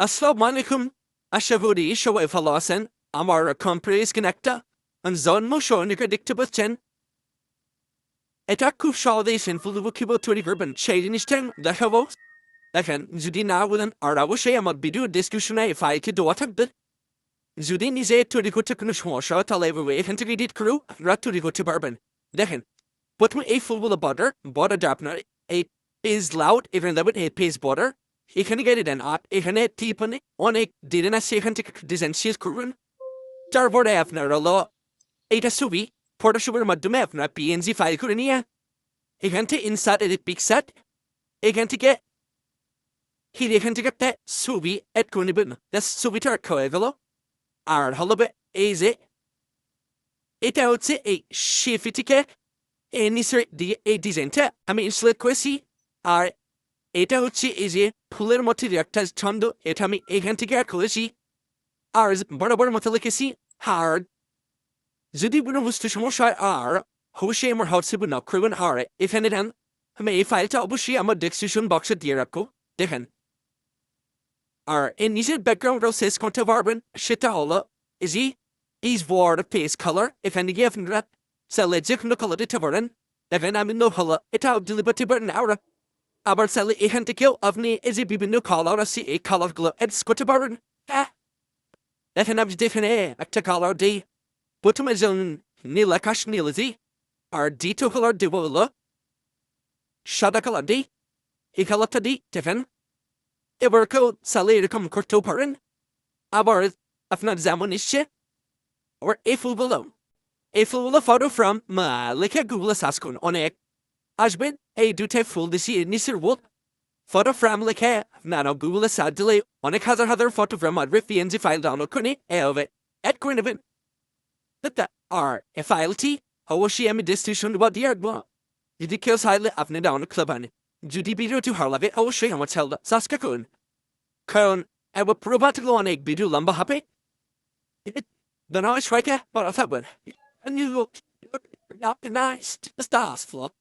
Assalamualaikum. Ashavudi show falasen. Amara compres connecta. And zon mo show predictable chen. এটা খুব সহজেই সিনফুলভুকিব তৈরি করবেন সেই জিনিসটা দেখাবো দেখেন যদি না বলেন আর অবশ্যই আমার ভিডিও ডিসক্রিপশনে ফাইলটি দেওয়া থাকবে যদি নিজে তৈরি করতে কোনো সমস্যা হয় তাহলে এখান থেকে এডিট করেও আপনারা তৈরি করতে পারবেন দেখেন প্রথমে এই ফুলগুলো বর্ডারটা আপনার এই পেজ লাউড এখানে দেবেন এই পেজ বর্ডার এখানে গেলে দেন এখানে টিপনে অনেক ডিজাইন আছে এখান থেকে ডিজাইন শেষ করবেন তারপরে আপনার হলো এইটা ছবি ফটোশপের মাধ্যমে আপনার পিএনজি ফাইল করে নিয়ে এখান থেকে ইনসার্ট এডিট পিকচার এখান থেকে একটা ছবি এড করে নেবেন ছবিটা হয়ে গেল আর হলো এই যে এটা হচ্ছে এই শেফিটিকে এই নিচের দিয়ে এই ডিজাইনটা আমি ইনস্টলেট করেছি আর এটা হচ্ছে এই যে ফুলের মধ্যে একটা ছন্দ এটা আমি এখান থেকে অ্যাড করেছি আর বড় বড় মতো লিখেছি আর যদি কোনো বুঝতে সমস্যা হয় আর অবশ্যই আমার হোয়াটসঅ্যাপ নক করবেন আর এখানে দেন আমি এই ফাইলটা অবশ্যই আমার ডেসক্রিপশন বক্সে দিয়ে রাখবো দেখেন আর এই নিজের ব্যাকগ্রাউন্ডটাও শেষ করতে পারবেন সেটা হলো is word face color এখানে গিয়ে আপনারা চাইলে যে কোনো কালার দিতে পারেন দেখেন আমি নো হলো এটাও দিলে পারতে পারেন আবার চাইলে এখান থেকেও আপনি এই যে বিভিন্ন কালার আছে এই কালারগুলো এডিট করতে পারেন দেখেন আমি যেখানে একটা কালার দিই প্রথমে যেমন নীল আকাশ নীল দিই আর দ্বিতীয় কালার দেব হলো সাদা কালার দিই এই কালারটা দিই দেখেন এবার কেউ চাইলে এরকম করতেও পারেন আবার আপনার যেমন ইচ্ছে আবার এই ফুলগুলো ফটো ফ্রম লিখে গুগলে সার্চ করুন অনেক আসবেন এই দুটাই ফুল দিছি নিচের ওয়াল ফটো ফ্রেম লিখে আপনারা গুগলে সার্চ দিলে অনেক হাজার ফটো ফ্রেম আসবে পিএনজি ফাইল ডাউনলোড করে এভাবে অ্যাড করে নেবেন আর এই ফাইলটি অবশ্যই আমি ডিসক্রিপশন দিয়ে রাখবো যদি কেউ চাইলে আপনি ডাউনলোড করতে পারেন যদি ভিডিওটি ভালো লাগে অবশ্যই আমার চ্যানেলটা সাবস্ক্রাইব করুন কারণ এবার প্রবাদগুলো অনেক ভিডিও লম্বা হবে then I strike a but I thought and you look not nice the stars flop